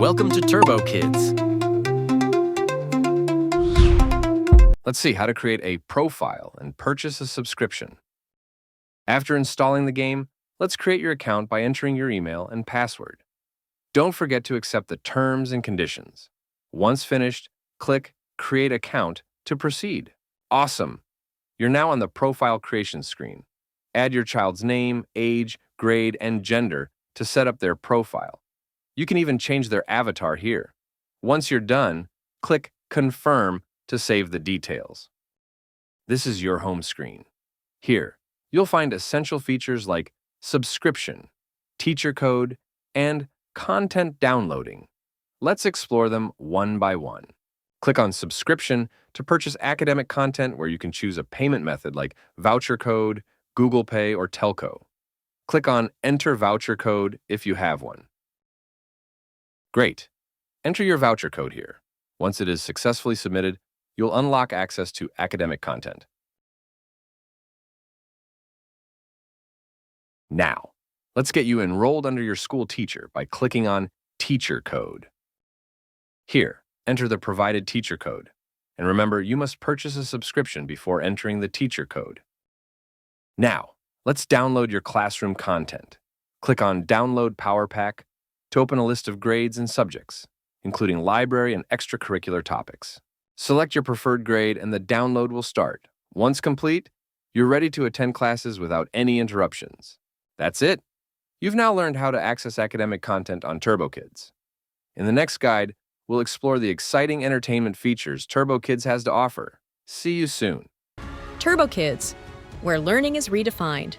Welcome to TurboKIDS. Let's see how to create a profile and purchase a subscription. After installing the game, let's create your account by entering your email and password. Don't forget to accept the terms and conditions. Once finished, click Create Account to proceed. Awesome! You're now on the profile creation screen. Add your child's name, age, grade, and gender to set up their profile. You can even change their avatar here. Once you're done, click Confirm to save the details. This is your home screen. Here, you'll find essential features like subscription, teacher code, and content downloading. Let's explore them one by one. Click on Subscription to purchase academic content where you can choose a payment method like Voucher code, Google Pay, or Telco. Click on Enter Voucher code if you have one. Great. Enter your voucher code here. Once it is successfully submitted, you'll unlock access to academic content. Now, let's get you enrolled under your school teacher by clicking on Teacher Code. Here, enter the provided teacher code. And remember, you must purchase a subscription before entering the teacher code. Now, let's download your classroom content. Click on Download Power Pack to open a list of grades and subjects, including library and extracurricular topics. Select your preferred grade and the download will start. Once complete, you're ready to attend classes without any interruptions. That's it. You've now learned how to access academic content on TurboKIDS. In the next guide, we'll explore the exciting entertainment features TurboKIDS has to offer. See you soon. TurboKIDS, where learning is redefined.